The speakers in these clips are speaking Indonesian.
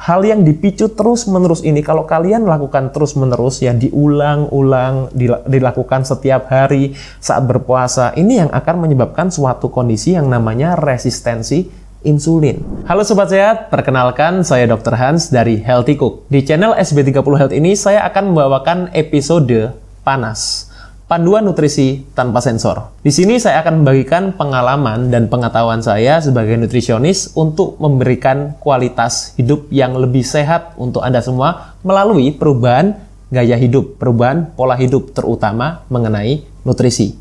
Hal yang dipicu terus-menerus ini, kalau kalian lakukan terus-menerus, ya diulang-ulang, dilakukan setiap hari saat berpuasa, ini yang akan menyebabkan suatu kondisi yang namanya resistensi insulin. Halo Sobat Sehat, perkenalkan saya Dr. Hans dari Healthy Cook. Di channel SB30 Health ini, saya akan membawakan episode panas. Panduan nutrisi tanpa sensor. Di sini saya akan membagikan pengalaman dan pengetahuan saya sebagai nutrisionis untuk memberikan kualitas hidup yang lebih sehat untuk Anda semua melalui perubahan gaya hidup, perubahan pola hidup, terutama mengenai nutrisi.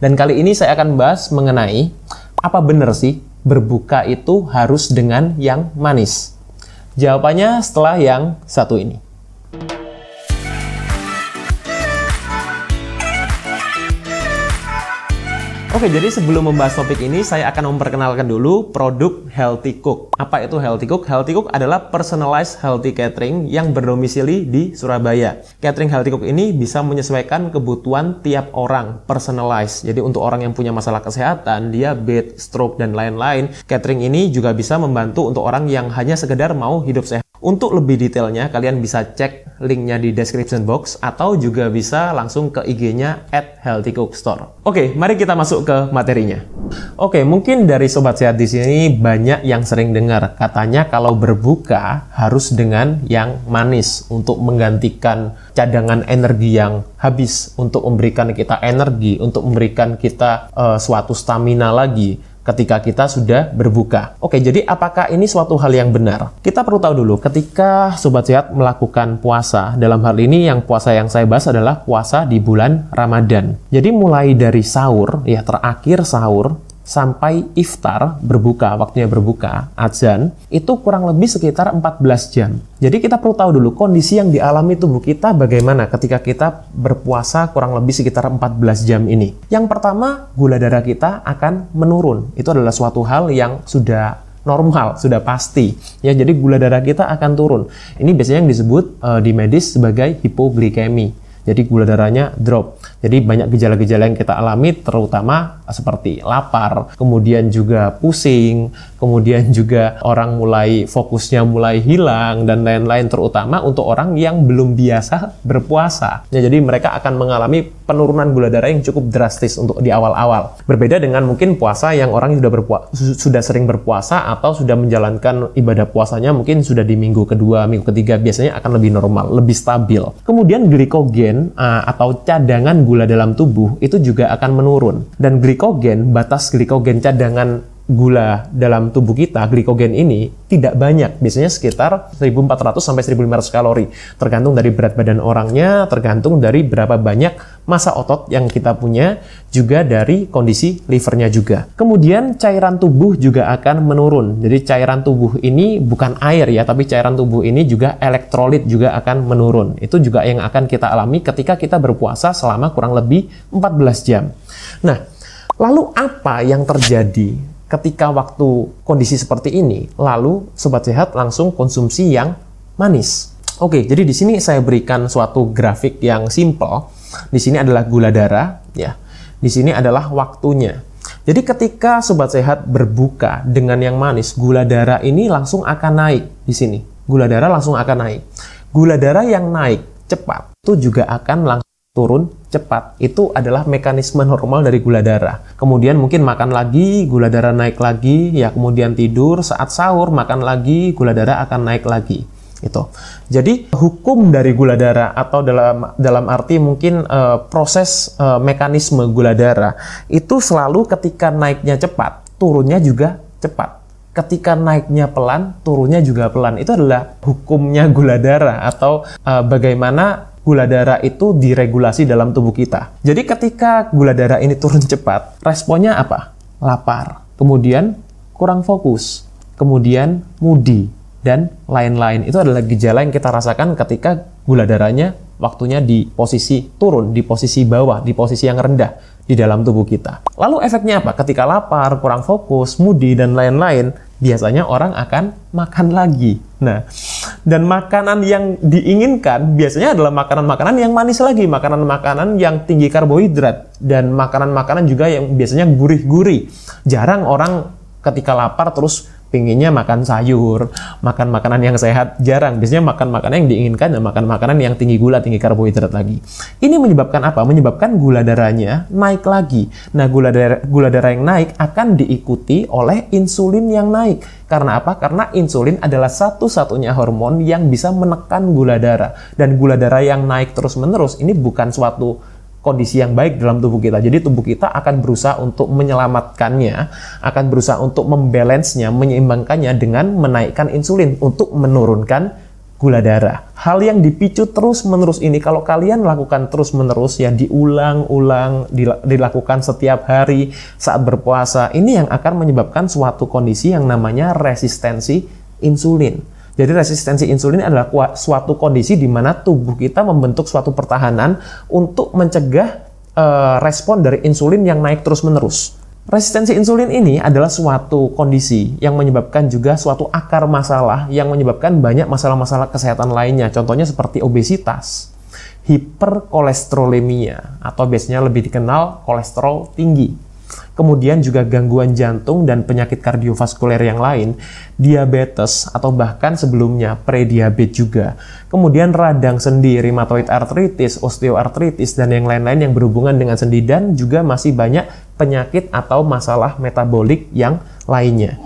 Dan kali ini saya akan bahas mengenai apa benar sih berbuka itu harus dengan yang manis? Jawabannya setelah yang satu ini. Oke, jadi sebelum membahas topik ini, saya akan memperkenalkan dulu produk Healthy Cook. Apa itu Healthy Cook? Healthy Cook adalah personalized healthy catering yang berdomisili di Surabaya. Catering Healthy Cook ini bisa menyesuaikan kebutuhan tiap orang, personalized. Jadi untuk orang yang punya masalah kesehatan, diabetes, stroke, dan lain-lain, catering ini juga bisa membantu untuk orang yang hanya sekedar mau hidup sehat. Untuk lebih detailnya, kalian bisa cek linknya di description box atau juga bisa langsung ke IG-nya @healthycookstore. Oke, mari kita masuk ke materinya. Oke, mungkin dari Sobat Sehat di sini banyak yang sering dengar katanya kalau berbuka harus dengan yang manis untuk menggantikan cadangan energi yang habis, untuk memberikan kita energi, untuk memberikan kita suatu stamina lagi ketika kita sudah berbuka. Oke, jadi apakah ini suatu hal yang benar? Kita perlu tahu dulu, ketika Sobat Sehat melakukan puasa, dalam hal ini yang puasa yang saya bahas adalah puasa di bulan Ramadan. Jadi mulai dari sahur, ya terakhir sahur, sampai iftar, berbuka, waktunya berbuka, azan, itu kurang lebih sekitar 14 jam. Jadi kita perlu tahu dulu kondisi yang dialami tubuh kita bagaimana ketika kita berpuasa kurang lebih sekitar 14 jam ini. Yang pertama, gula darah kita akan menurun. Itu adalah suatu hal yang sudah normal, sudah pasti. Ya, jadi gula darah kita akan turun. Ini biasanya yang disebut di medis sebagai hipoglikemi. Jadi gula darahnya drop. Jadi banyak gejala-gejala yang kita alami, terutama seperti lapar, kemudian juga pusing, kemudian juga orang mulai fokusnya mulai hilang, dan lain-lain, terutama untuk orang yang belum biasa berpuasa. Ya, jadi mereka akan mengalami penurunan gula darah yang cukup drastis untuk di awal-awal. Berbeda dengan mungkin puasa yang orang sudah sering berpuasa atau sudah menjalankan ibadah puasanya mungkin sudah di minggu kedua, minggu ketiga, biasanya akan lebih normal, lebih stabil. Kemudian glikogen atau cadangan gula dalam tubuh itu juga akan menurun. Dan glikogen, batas glikogen cadangan gula dalam tubuh kita, glikogen ini tidak banyak, biasanya sekitar 1400 sampai 1500 kalori, tergantung dari berat badan orangnya, tergantung dari berapa banyak massa otot yang kita punya, juga dari kondisi livernya juga. Kemudian cairan tubuh juga akan menurun. Jadi cairan tubuh ini bukan air ya, tapi cairan tubuh ini juga elektrolit juga akan menurun. Itu juga yang akan kita alami ketika kita berpuasa selama kurang lebih 14 jam. Nah, lalu apa yang terjadi ketika waktu kondisi seperti ini? Lalu Sobat Sehat langsung konsumsi yang manis. Oke, jadi di sini saya berikan suatu grafik yang simple. Di sini adalah gula darah, ya. Di sini adalah waktunya. Jadi ketika Sobat Sehat berbuka dengan yang manis, gula darah ini langsung akan naik di sini. Gula darah langsung akan naik. Gula darah yang naik cepat itu juga akan langsung turun cepat. Itu adalah mekanisme normal dari gula darah. Kemudian mungkin makan lagi, gula darah naik lagi, ya kemudian tidur, saat sahur makan lagi, gula darah akan naik lagi. Itu. Jadi hukum dari gula darah atau dalam arti mungkin proses mekanisme gula darah itu selalu ketika naiknya cepat, turunnya juga cepat. Ketika naiknya pelan, turunnya juga pelan. Itu adalah hukumnya gula darah atau bagaimana gula darah itu diregulasi dalam tubuh kita. Jadi ketika gula darah ini turun cepat, responnya apa? Lapar, kemudian kurang fokus, kemudian moody, dan lain-lain. Itu adalah gejala yang kita rasakan ketika gula darahnya waktunya di posisi turun, di posisi bawah, di posisi yang rendah di dalam tubuh kita. Lalu efeknya apa? Ketika lapar, kurang fokus, moody, dan lain-lain, biasanya orang akan makan lagi. Nah, dan makanan yang diinginkan biasanya adalah makanan-makanan yang manis lagi, makanan-makanan yang tinggi karbohidrat, dan makanan-makanan juga yang biasanya gurih-gurih. Jarang orang ketika lapar terus pinginnya makan sayur, makan makanan yang sehat, jarang. Biasanya makan makanan yang diinginkan dan makan makanan yang tinggi gula, tinggi karbohidrat lagi. Ini menyebabkan apa? Menyebabkan gula darahnya naik lagi. Nah, gula darah yang naik akan diikuti oleh insulin yang naik. Karena apa? Karena insulin adalah satu-satunya hormon yang bisa menekan gula darah. Dan gula darah yang naik terus-menerus ini bukan suatu kondisi yang baik dalam tubuh kita. Jadi tubuh kita akan berusaha untuk menyelamatkannya, akan berusaha untuk membalance-nya, menyeimbangkannya dengan menaikkan insulin untuk menurunkan gula darah. Hal yang dipicu terus-menerus ini, kalau kalian lakukan terus-menerus, ya diulang-ulang, dilakukan setiap hari saat berpuasa, ini yang akan menyebabkan suatu kondisi yang namanya resistensi insulin. Jadi resistensi insulin adalah suatu kondisi di mana tubuh kita membentuk suatu pertahanan untuk mencegah respon dari insulin yang naik terus-menerus. Resistensi insulin ini adalah suatu kondisi yang menyebabkan juga suatu akar masalah yang menyebabkan banyak masalah-masalah kesehatan lainnya. Contohnya seperti obesitas, hiperkolesterolemia, atau biasanya lebih dikenal kolesterol tinggi. Kemudian juga gangguan jantung dan penyakit kardiovaskuler yang lain, diabetes atau bahkan sebelumnya prediabetes juga. Kemudian radang sendi, rheumatoid arthritis, osteoartritis, dan yang lain-lain yang berhubungan dengan sendi, dan juga masih banyak penyakit atau masalah metabolik yang lainnya.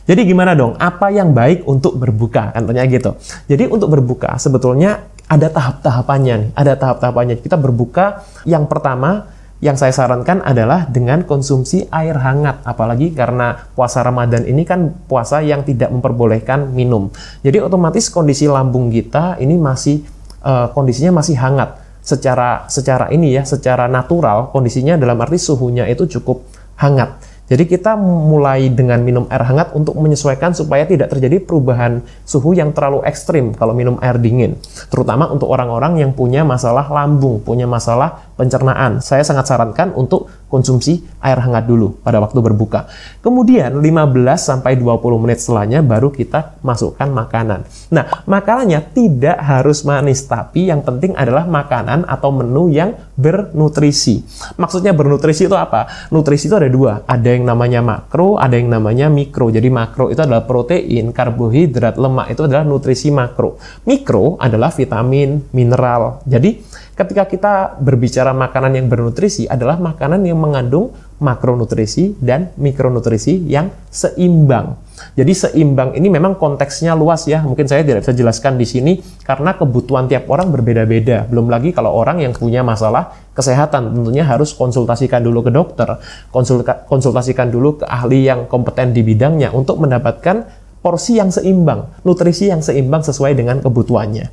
Jadi gimana dong? Apa yang baik untuk berbuka? Kan tanya gitu. Jadi untuk berbuka sebetulnya ada tahap-tahapannya nih. Ada tahap-tahapannya. Kita berbuka yang pertama yang saya sarankan adalah dengan konsumsi air hangat, apalagi karena puasa Ramadan ini kan puasa yang tidak memperbolehkan minum. Jadi otomatis kondisi lambung kita ini masih kondisinya masih hangat. Secara natural kondisinya dalam arti suhunya itu cukup hangat. Jadi kita mulai dengan minum air hangat untuk menyesuaikan supaya tidak terjadi perubahan suhu yang terlalu ekstrim kalau minum air dingin. Terutama untuk orang-orang yang punya masalah lambung, punya masalah pencernaan. Saya sangat sarankan untuk konsumsi air hangat dulu pada waktu berbuka. Kemudian 15-20 menit setelahnya baru kita masukkan makanan. Nah, makanannya tidak harus manis, tapi yang penting adalah makanan atau menu yang bernutrisi. Maksudnya bernutrisi itu apa? Nutrisi itu ada dua. Ada yang namanya makro, ada yang namanya mikro. Jadi makro itu adalah protein, karbohidrat, lemak, itu adalah nutrisi makro. Mikro adalah vitamin, mineral. Jadi ketika kita berbicara makanan yang bernutrisi adalah makanan yang mengandung makronutrisi dan mikronutrisi yang seimbang. Jadi seimbang ini memang konteksnya luas ya. Mungkin saya tidak bisa jelaskan di sini karena kebutuhan tiap orang berbeda-beda. Belum lagi kalau orang yang punya masalah kesehatan tentunya harus konsultasikan dulu ke dokter, konsultasikan dulu ke ahli yang kompeten di bidangnya untuk mendapatkan porsi yang seimbang, nutrisi yang seimbang sesuai dengan kebutuhannya.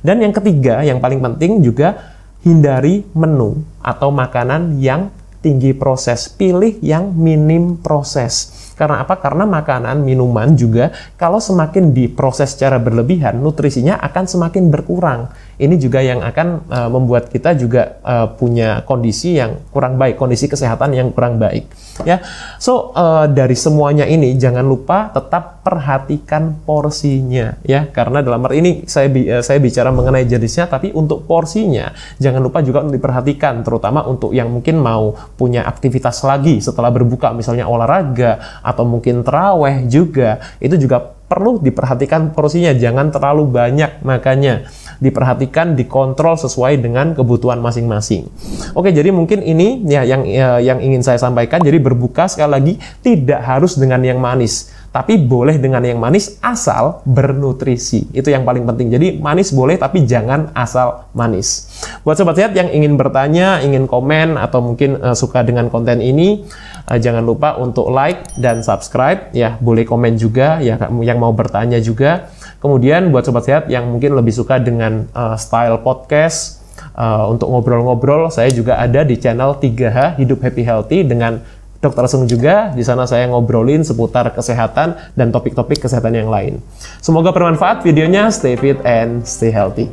Dan yang ketiga, yang paling penting juga hindari menu atau makanan yang tinggi proses, pilih yang minim proses. Karena apa? Karena makanan, minuman juga kalau semakin diproses secara berlebihan, nutrisinya akan semakin berkurang. Ini juga yang akan membuat kita juga punya kondisi yang kurang baik, kondisi kesehatan yang kurang baik. Ya, so dari semuanya ini jangan lupa tetap perhatikan porsinya, ya. Karena dalam arti ini saya bicara mengenai jenisnya, tapi untuk porsinya jangan lupa juga untuk diperhatikan, terutama untuk yang mungkin mau punya aktivitas lagi setelah berbuka, misalnya olahraga atau mungkin taraweh juga, itu juga perlu diperhatikan porsinya, jangan terlalu banyak makannya. Diperhatikan, dikontrol sesuai dengan kebutuhan masing-masing. Oke, jadi mungkin ini ya yang ingin saya sampaikan. Jadi berbuka sekali lagi tidak harus dengan yang manis, tapi boleh dengan yang manis asal bernutrisi. Itu yang paling penting. Jadi manis boleh tapi jangan asal manis. Buat sobat sehat yang ingin bertanya, ingin komen atau mungkin suka dengan konten ini, jangan lupa untuk like dan subscribe ya. Boleh komen juga ya yang mau bertanya juga. Kemudian buat sobat sehat yang mungkin lebih suka dengan style podcast untuk ngobrol-ngobrol, saya juga ada di channel 3H Hidup Happy Healthy dengan Dr. Sung juga. Di sana saya ngobrolin seputar kesehatan dan topik-topik kesehatan yang lain. Semoga bermanfaat videonya. Stay fit and stay healthy.